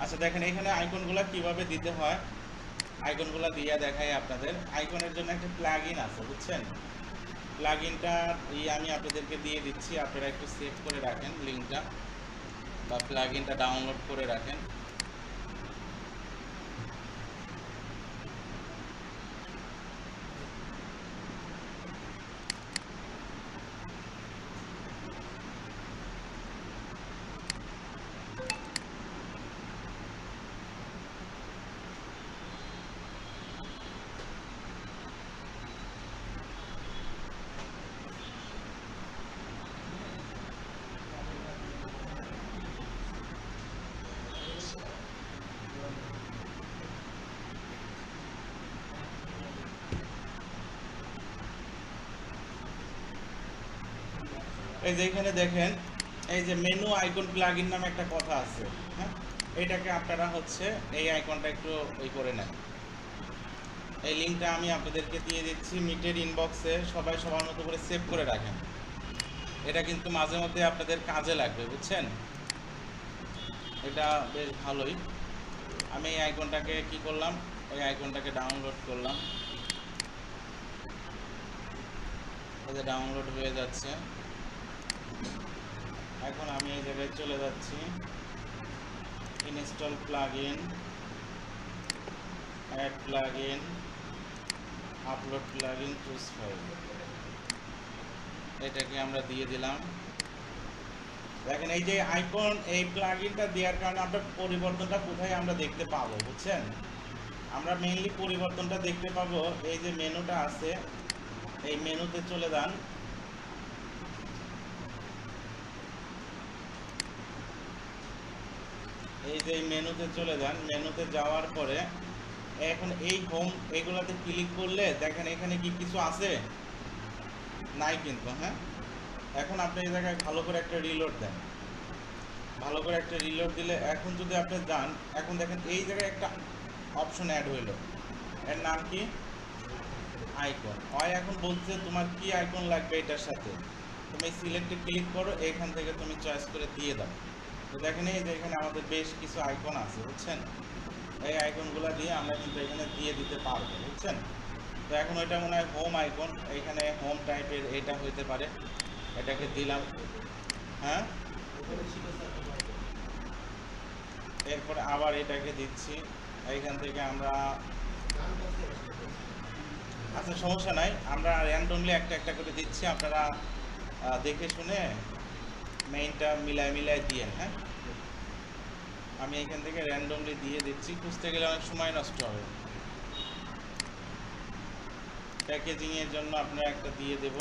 আচ্ছা দেখেন এখানে আইকনগুলো কিভাবে দিতে হয়, আইকনগুলো দিয়ে দেখাই আপনাদের। আইকনের জন্য একটা প্লাগইন আছে বুঝছেন, প্লাগইনটা আমি আপনাদেরকে দিয়ে দিচ্ছি, আপনারা একটু সেভ করে রাখেন লিঙ্কটা বা প্লাগইনটা ডাউনলোড করে রাখেন। এই যে এখানে দেখেন এই যে মেনু আইকন প্লাগইন নামে একটা কথা আছে, হ্যাঁ, এটাকে আপনারা হচ্ছে এই আইকনটা একটু করে নেন। এই লিঙ্কটা আমি আপনাদেরকে দিয়ে দিচ্ছি মিটের ইনবক্সে, সবাই সবার মতো করে সেভ করে রাখেন। এটা কিন্তু মাঝে মধ্যে আপনাদের কাজে লাগবে বুঝছেন, এটা বেশ ভালোই। আমি এই আইকনটাকে কি করলাম, এই আইকনটাকে ডাউনলোড করলাম, এই যে ডাউনলোড হয়ে যাচ্ছে। এখন আমি এই জায়গায় চলে যাচ্ছি, install plugin, add plugin, upload plugin, choose file, এটাকে আমরা দিয়ে দিলাম। দেখেন এই যে আইকন, এই প্লাগইনটা দেওয়ার কারণে আমরা পরিবর্তনটা কোথায় আমরা দেখতে পাবো বুঝছেন, আমরা মেইনলি পরিবর্তনটা দেখতে পাবো এই যে মেনুটা আছে, এই মেনুতে চলে যান। এই যে মেনুতে চলে যান, মেনুতে যাওয়ার পরে এখন এই হোম এগুলাতে ক্লিক করলে দেখেন এখানে কি কিছু আছে, নাই কিন্তু, হ্যাঁ। এখন আপনি এই জায়গায় ভালো করে একটা রিলোড দেন, ভালো করে একটা রিলোড দিলে এখন যদি আপনি যান, এখন দেখেন এই জায়গায় একটা অপশন অ্যাড হইলো, এর নাম কি, আইকন। হয় এখন বলছে তোমার কি আইকন লাগবে এটার সাথে, তুমি সিলেক্টে ক্লিক করো, এখান থেকে তুমি চয়েস করে দিয়ে দাও। তো দেখেন এই যে এখানে আমাদের বেশ কিছু আইকন আছে বুঝছেন, এই আইকনগুলো দিয়ে আমরা কিন্তু এখানে দিয়ে দিতে পারবো বুঝছেন। তো এখন ওইটা মনে হয় হোম আইকন, এইখানে হোম টাইপের এটা হইতে পারে, এটাকে দিলাম, হ্যাঁ। এরপরে আবার এটাকে দিচ্ছি, এইখান থেকে আমরা, আচ্ছা সমস্যা নাই, আমরা র্যান্ডমলি একটা একটা করে দিচ্ছি, আপনারা দেখে শুনে মেইনটা মিলায় দিয়েন, হ্যাঁ। আমি এখান থেকে র্যান্ডমলি দিয়ে দিচ্ছি, খুঁজতে গেলে অনেক সময় নষ্ট হবে। প্যাকেজিংয়ের জন্য আপনারা একটা দিয়ে দেব,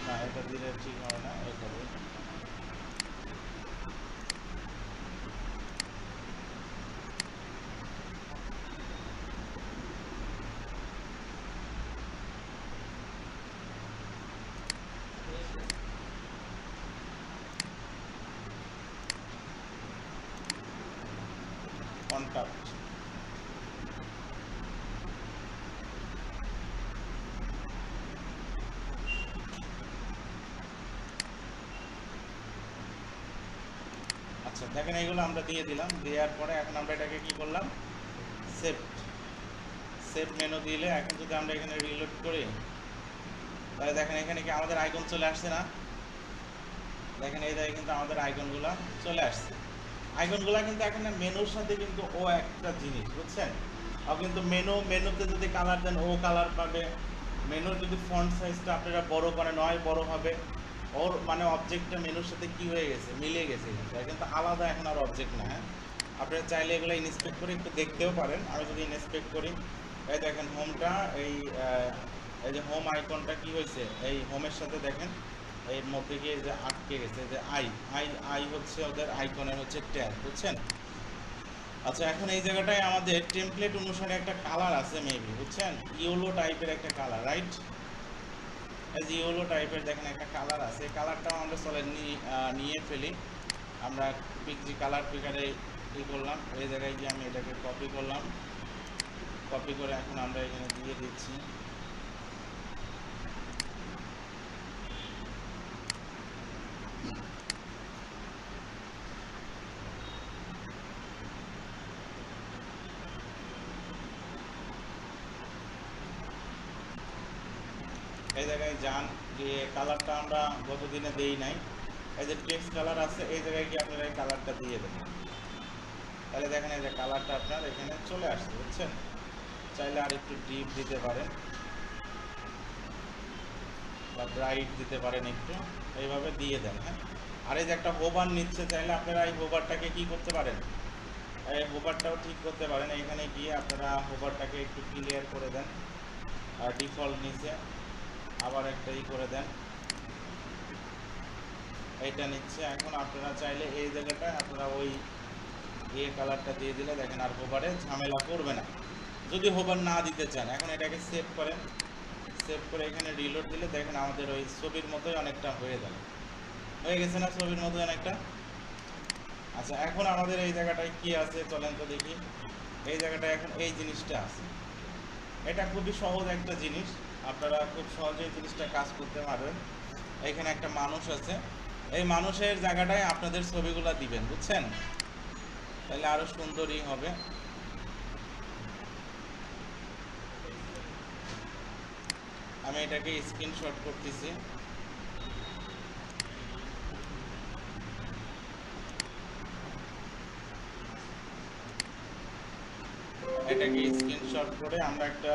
না এটা দিলে ঠিক হবে না, এটা কন্টাক্ট, আচ্ছা দেখেন এইগুলো আমরা দিয়ে দিলাম, দেওয়ার পরে এখন আমরা এটাকে কি করলাম, সেভ, সেভ মেনু দিলে এখন যদি আমরা এখানে রিলোড করি তাহলে দেখেন এখানে কি আমাদের আইকন চলে আসছে না, দেখেন এই জায়গায় কিন্তু আমাদের আইকনগুলো চলে আসছে। আইকনগুলো কিন্তু এখন মেনুর সাথে কিন্তু ও একটা জিনিস বুঝছেন, আর কিন্তু মেনুতে যদি কালার দেন ও কালার পাবে, মেনুর যদি ফন্ট সাইজটা আপনারা বড় করেন হয় বড় হবে, ওর মানে অবজেক্টটা মেনুর সাথে কি হয়ে গেছে, মিলে গেছে, কিন্তু আলাদা এখন আর অবজেক্ট না, হ্যাঁ। আপনারা চাইলে এগুলো ইনস্পেক্ট করে একটু দেখতেও পারেন। আমি যদি ইনস্পেক্ট করি, এই দেখেন হোমটা, এই যে হোম আইকনটা কি হয়েছে, এই হোমের সাথে দেখেন এর মধ্যে গিয়ে যে আটকে গেছে, যে আই হচ্ছে ওদের আইকনের হচ্ছে ট্যাগ বুঝছেন। আচ্ছা এখন এই জায়গাটায় আমাদের টেমপ্লেট অনুসারে একটা কালার আছে মেবি বুঝছেন, ইয়েলো টাইপের একটা কালার, রাইট। এই যে ইয়েলো টাইপের দেখেন একটা কালার আছে, কালারটাও আমরা চলে নিয়ে ফেলি। আমরা পিকজি কালার পিকারে ই করলাম, এই জায়গায় গিয়ে আমি এটাকে কপি করলাম, কপি করে এখন আমরা এখানে দিয়ে দিচ্ছি। এই জায়গায় যান, যে কালারটা আমরা গত দিনে দেই নাই, এই যে টেক্সট কালার আছে, এই জায়গায় কি আপনারা এই কালারটা দিয়ে দেবেন। তাহলে দেখেন এই যে কালারটা আপনার এখানে চলে আসছে, বুঝছেন। চাইলে আর একটু ডিপ দিতে পারেন বা ব্রাইট দিতে পারেন, একটু এইভাবে দিয়ে দেন। হ্যাঁ, আর এই যে একটা হোভার নিচ্ছে, চাইলে আপনারা এই হোভারটাকে কি করতে পারেন, এই হোভারটাও ঠিক করতে পারেন। এখানে গিয়ে আপনারা হোভারটাকে একটু ক্লিয়ার করে দেন, আর ডিফল্ট নিচে আবার একটা করে দেন, এইটা নিচ্ছে। এখন আপনারা চাইলে এই জায়গাটায় আপনারা ওই কালারটা দিয়ে দিলে দেখেন আর হোভারে ঝামেলা করবে না, যদি হোভার না দিতে চান। এখন এটাকে সেভ করেন, সেভ করে এখানে রিলোড দিলে দেখেন আমাদের ওই ছবির মতোই অনেকটা হয়ে যাবে, হয়ে গেছে না ছবির মতো অনেকটা। আচ্ছা, এখন আমাদের এই জায়গাটায় কি আছে চলেন তো দেখি। এই জায়গাটায় এখন এই জিনিসটা আছে, এটা খুবই সহজ একটা জিনিস, আপনারা খুব সহজেই জিনিসটা কাজ করতে পারবেন। এখানে একটা মানুষ আছে, এই মানুষের জায়গাটায় আপনাদের ছবিগুলো দিবেন, বুঝছেন, তাহলে আরো সুন্দরই হবে। আমি এটাকে স্ক্রিনশট করতেছি, এটাকে স্ক্রিনশট করে আমরা একটা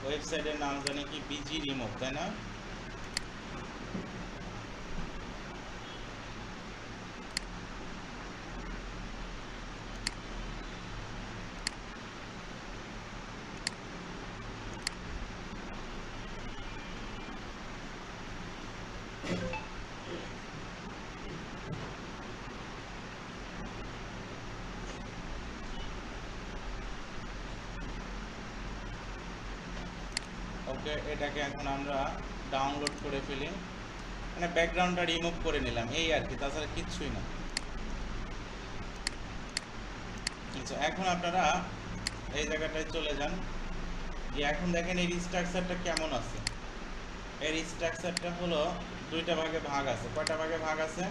ওয়েবসাইটের নাম জানি কি বিজি রিমুভ, তাই না? ওকে, এটাকে এখন আমরা ডাউনলোড করে ফেলি, মানে ব্যাকগ্রাউন্ডটা রিমুভ করে নিলাম এই আর কি, তাছাড়া কিচ্ছুই না। আচ্ছা, এখন আপনারা এই জায়গাটায় চলে যান, যে এখন দেখেন এর স্ট্রাকচারটা কেমন আছে। এর স্ট্রাকচারটা হলো দুইটা ভাগে ভাগ আছে। কয়টা ভাগে ভাগ আছে?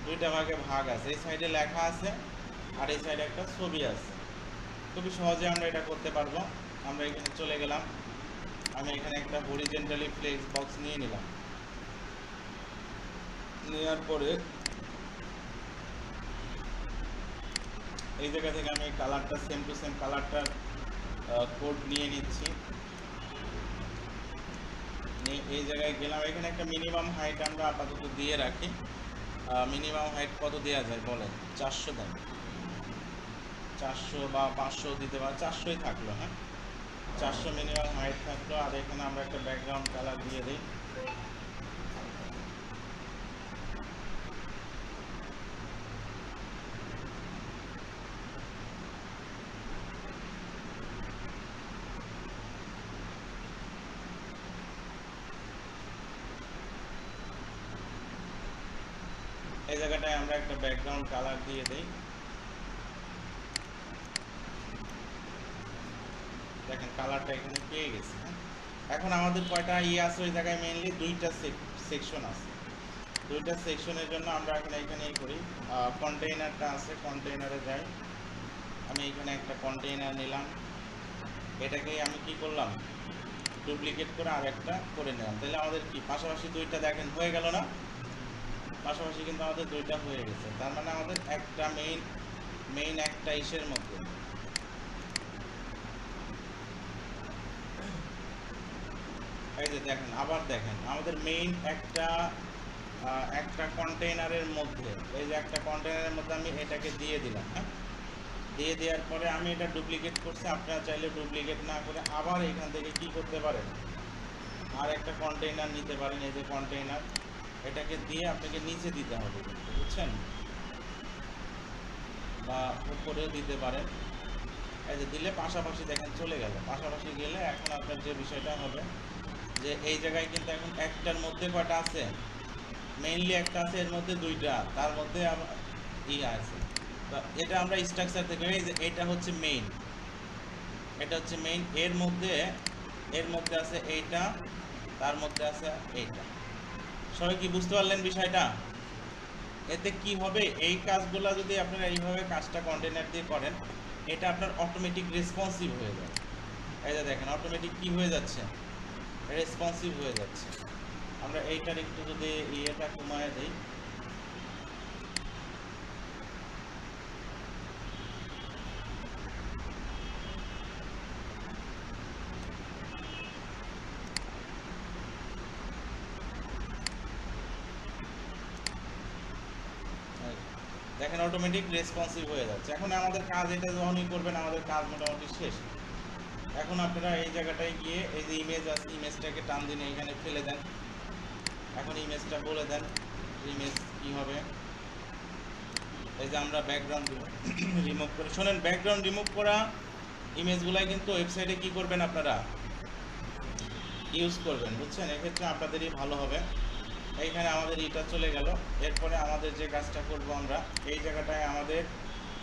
দুইটা ভাগে ভাগ আছে। এই সাইডে লেখা আছে আর এই সাইডে একটা ছবি আছে। খুবই সহজে আমরা এটা করতে পারবো। আমরা এখানে চলে গেলাম, আমি এখানে একটা হরিজেন্টালি ফ্লেক্স বক্স নিয়ে নিলাম, নেওয়ার পরে এই জায়গা থেকে আমি কালারটা সেম টু সেম কালারটার কোড নিয়ে নিচ্ছি, এই জায়গায় গেলাম। এখানে একটা মিনিমাম হাইট আমরা আপাতত দিয়ে রাখি। মিনিমাম হাইট কত দেওয়া যায় বলেন? 400 দেন, 400 বা 500 দিতে পারে, 400ই থাকলো। হ্যাঁ, 400 মিনিমাম হাইট থাকলো। আর এখানে আমরা একটা ব্যাকগ্রাউন্ড কালার দিয়ে দিই। এই জায়গাটায় আমরা একটা ব্যাকগ্রাউন্ড কালার দিয়ে দিই। দেখেন কালারটা এখানে পেয়ে গেছে। এখন আমাদের কয়টা আছে ওই জায়গায়? মেইনলি দুইটা সেকশন আছে। দুইটা সেকশনের জন্য আমরা এখানে করি, কন্টেইনারটা আছে, কন্টেইনারে যাই। আমি এখানে একটা কন্টেইনার নিলাম, এটাকেই আমি কি করলাম, ডুপ্লিকেট করে আর একটা করে নিলাম। তাহলে আমাদের কি পাশাপাশি দুইটা দেখেন হয়ে গেল না? পাশাপাশি কিন্তু আমাদের দুইটা হয়ে গেছে। তার মানে আমাদের একটা মেইন একটা ইসের মধ্যে, এই যে দেখেন, আবার দেখেন আমাদের মেইন একটা কন্টেইনারের মধ্যে, এই যে একটা কন্টেইনারের মধ্যে আমি এটাকে দিয়ে দিলাম। হ্যাঁ, দিয়ে দেওয়ার পরে আমি এটা ডুপ্লিকেট করছি। আপনারা চাইলে ডুপ্লিকেট না করে আবার এখান থেকে কি করতে পারেন, আর একটা কন্টেইনার নিতে পারেন। এই যে কন্টেইনার, এটাকে দিয়ে আপনাকে নিচে দিতে হবে, বুঝছেন, বা উপরেও দিতে পারেন। এই যে দিলে পাশাপাশি দেখেন চলে গেল। পাশাপাশি গেলে এখন আপনার যে বিষয়টা হবে যে এই জায়গায় কিন্তু এখন একটার মধ্যে কয়টা আছে, মেইনলি একটা আছে, এর মধ্যে দুইটা, তার মধ্যে আছে। এটা আমরা স্ট্রাকচার থেকে, এই যে এটা হচ্ছে মেইন, এটা হচ্ছে মেইন, এর মধ্যে আছে এইটা, তার মধ্যে আছে এইটা। সবাই কি বুঝতে পারলেন বিষয়টা? এতে কি হবে, এই কাজগুলো যদি আপনারা এইভাবে কাজটা কন্টেইনার দিয়ে করেন, এটা আপনার অটোমেটিক রেসপন্সিভ হয়ে যাবে। এই যে দেখেন অটোমেটিক কি হয়ে যাচ্ছে, রেসপন্সিভ হয়ে যাচ্ছে। আমরা এইটার একটু যদি ইয়েটা কমায় দিই, দেখেন অটোমেটিক রেসপন্সিভ হয়ে যাচ্ছে। এখন আমাদের কাজ এটা যখনই করবেন আমাদের কাজ মোটামুটি শেষ। এখন আপনারা এই জায়গাটায় গিয়ে এই যে ইমেজ আছে, ইমেজটাকে টান দিন এখানে ফেলে দেন। এখন ইমেজটা বলে দেন ইমেজ কী হবে। এই যে আমরা ব্যাকগ্রাউন্ড রিমুভ করে, শোনেন ব্যাকগ্রাউন্ড রিমুভ করা ইমেজগুলাই কিন্তু ওয়েবসাইটে কী করবেন আপনারা ইউজ করবেন, বুঝছেন? এক্ষেত্রে আপনাদেরই ভালো হবে। এইখানে আমাদের এটা চলে গেল। এরপরে আমাদের যে কাজটা করব আমরা এই জায়গাটায় আমাদের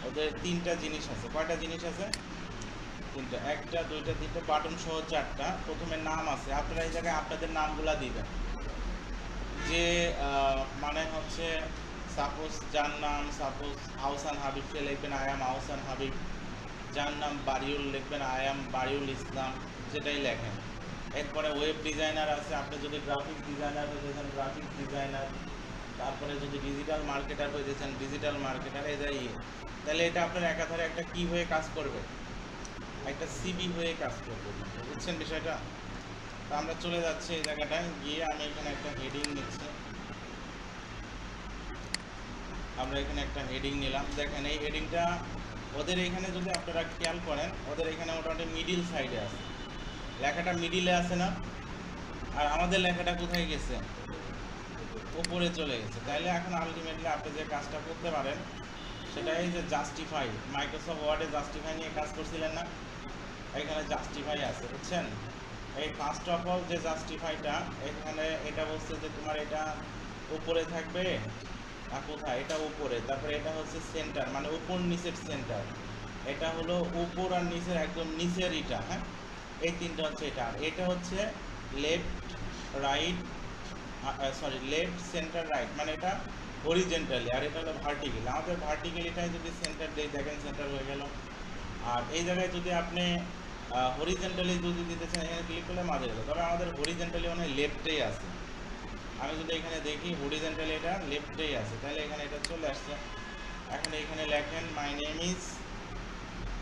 ওদের তিনটা জিনিস আছে। কয়টা জিনিস আছে? তিনটা, একটা দুইটা তিনটা, বাটন সহ চারটা। প্রথমে নাম আছে, আপনারা এই জায়গায় আপনাদের নামগুলা দিবেন। যে মানে হচ্ছে সাপোজ যার নাম সাপোজ আহসান হাবিব সে লিখবেন আই এম আহসান হাবিব। যার নাম বারিউল লিখবেন আই এম বারিউল ইসলাম, যেটাই লেখেন। এরপরে ওয়েব ডিজাইনার আছে, আপনি যদি গ্রাফিক ডিজাইনার হয়েছেন গ্রাফিক ডিজাইনার, তারপরে যদি ডিজিটাল মার্কেটার হয়েছেন ডিজিটাল মার্কেটার, এটাই। তাহলে এটা আপনার একাধারে একটা কি হয়ে কাজ করবে, একটা সিবি হয়ে কাজ করবে, বুঝছেন বিষয়টা? তো আমরা চলে যাচ্ছি এই জায়গাটায় গিয়ে, আমি এখানে একটা হেডিং নিচ্ছি। আমরা এখানে একটা হেডিং নিলাম। দেখেন এই হেডিংটা ওদের এখানে যদি আপনারা খেয়াল করেন, ওদের এখানে মোটামুটি মিডিল সাইডে আছে, লেখাটা মিডিলে আছে না? আর আমাদের লেখাটা কোথায় গেছে? উপরে চলে গেছে। তাইলে এখন আলটিমেটলি আপনি যে কাজটা করতে পারেন সেটা এই যে জাস্টিফাই, মাইক্রোসফট ওয়ার্ডে জাস্টিফাই নিয়ে কাজ করছিলেন না, এখানে জাস্টিফাই আছে, বুঝছেন? এই ফার্স্ট অফ অল যে জাস্টিফাইটা এখানে এটা বলছে যে তোমার এটা উপরে থাকবে আর কোথায়, এটা উপরে, তারপরে এটা হচ্ছে সেন্টার, মানে উপর নিচের সেন্টার, এটা হলো উপর আর নিচের একদম নিচের এটা, হ্যাঁ এই তিনটা হচ্ছে এটা। আর এটা হচ্ছে left right, sorry left centre right, মানে এটা হরিজেন্টালি, আর এটা হলো ভার্টিক্যালি। আমাদের ভার্টিক্যালিটাই যদি সেন্টার দেই, দেখেন সেন্টার হয়ে গেল। আর এই জায়গায় যদি আপনি হরিজেন্টালি যদি দিতে চান এখানে ক্লিক করলে মাঝে গেল, তবে আমাদের হরিজেন্টালি মানে লেফটেই আছে। আমি যদি এখানে দেখি হরিজেন্টালি এটা লেফটেই আছে, তাহলে এখানে এটা চলে আসছে। এখন এখানে লেখেন মাই নেম ইজ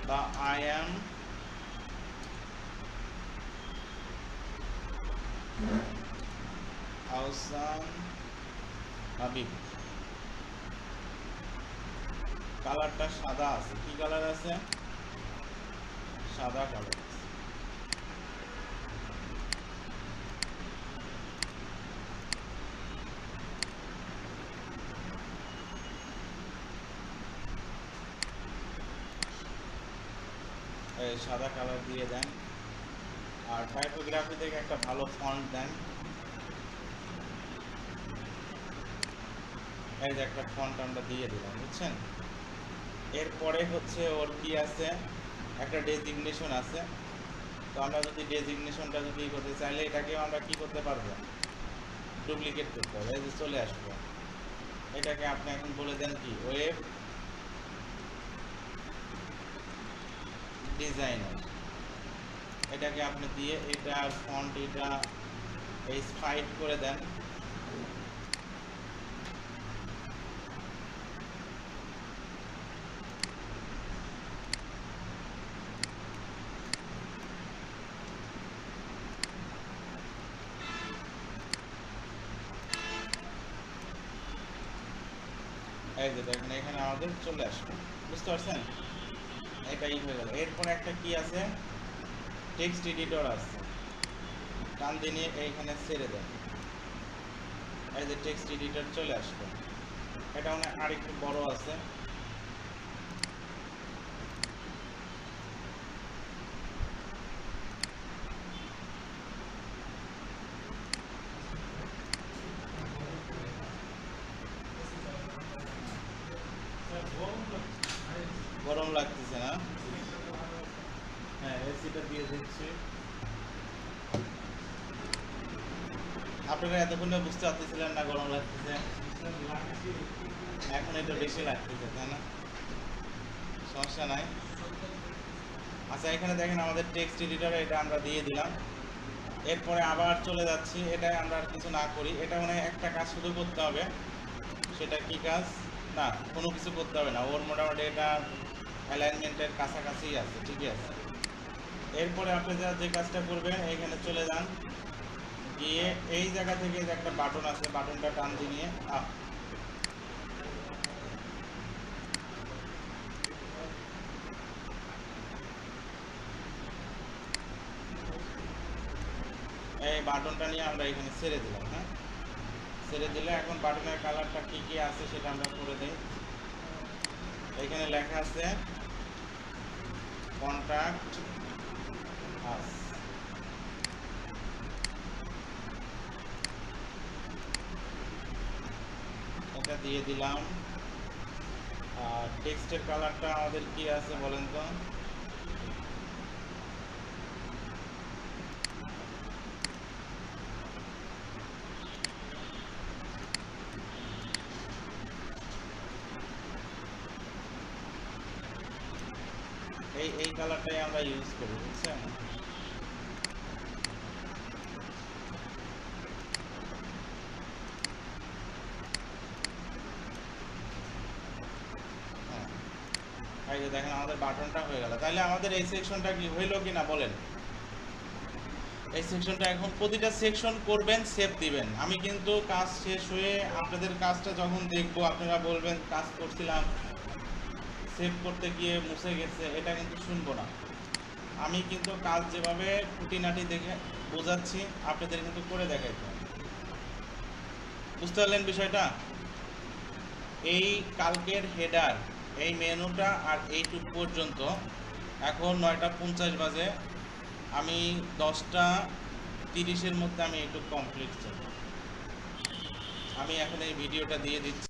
বা আই অ্যাম আহসান হাবিব। কালারটা সাদা আছে, কি কালার আছে? সাদা কালার। এই সাদা কালার দিয়ে দেন। আর টাইপোগ্রাফি থেকে একটা ভালো ফন্ট দেন। এই যে একটা ফন্ট আমরা দিয়ে দিলাম, বুঝছেন? এরপরে হচ্ছে ওর কি আছে, একটা ডেজিগনেশন আছে। তো আমরা যদি ডেজিগনেশনটা যদি করতে চাইলে এটাকেও আমরা কি করতে পারবো, ডুপ্লিকেট করতে হবে। এই যে চলে আসবো, এটাকে আপনি এখন বলে দেন কি ওয়েব ডিজাইনার। এটাকে আপনি দিয়ে এটা ফন্ট এটা এই 5 করে দেন। এই যে দেখেন এখানে আমাদের চলে আসবে, বুঝতে পারছেন? এটাই হয়ে গেল। এরপরে একটা কি আছে, টেক্সট এডিটর আছে, টান দিয়ে এইখানে ছেড়ে দেন। এই যে টেক্সট এডিটর চলে আসবে, এটা মানে আরেকটু বড় আছে। গরম লাগতেছে না? হ্যাঁ এসিটা দিয়ে দিচ্ছি। আপনারা এতক্ষণে বুঝতে পারতেছিলেন না গরম লাগতেছে, এখন এটা বেশি লাগতেছে, তাই না? সমস্যা নাই। আচ্ছা এখানে দেখেন আমাদের টেক্সট এডিটরে এটা আমরা দিয়ে দিলাম। এরপরে আবার চলে যাচ্ছি, এটা আমরা আর কিছু না করি, এটা মানে একটা কাজ শুধু করতে হবে। সেটা কি কাজ? না, কোনো কিছু করতে হবে না, ওর মোটামুটি এটা অ্যালাইনমেন্টের কাছাকাছি আছে, ঠিকই আছে। এরপরে আপনি যে কাজটা করবেন, এইখানে চলে যান, গিয়ে এই জায়গা থেকে যে একটা বাটন আছে, বাটনটা টান দিয়ে আপ, এই বাটনটা নিয়ে আমরা এখানে ছেড়ে দিলাম। হ্যাঁ, ছেড়ে দিলে এখন বাটনের কালারটা কি কি আছে সেটা আমরা করে দিই। এখানে লেখা আছে কন্ট্যাক্ট আস, এটা দিয়ে দিলাম। আর টেক্সটের কালারটা আমাদের কি আছে বলেন তো? এই কালারটাই আমরা ইউজ করি, বুঝছেন? হ্যাঁ, এই যে দেখেন আমাদের বাটনটা হয়ে গেল। তাহলে আমাদের এই সেকশনটা কি হইলো কি না বলেন? এই সেকশনটা এখন প্রতিটা সেকশন করবেন, সেভ দিবেন। আমি কিন্তু কাজ শেষ হয়ে আপনাদের কাজটা যখন দেখবো, আপনারা বলবেন কাজ করছিলাম, সেভ করতে গিয়ে মুছে গেছে, এটা কিন্তু শুনবো না। আমি কিন্তু কাজ যেভাবে খুঁটিনাটি দেখে বোঝাচ্ছি, আপনাদের কিন্তু করে দেখাইতে হবে। বুঝতে পারলেন বিষয়টা? এই কালকের হেডার, এই মেনুটা আর এইটুকু পর্যন্ত, এখন 9:50 বাজে, আমি 10:30-এর মধ্যে আমি এইটুকু কমপ্লিট চাই। আমি এখন এই ভিডিওটা দিয়ে দিচ্ছি।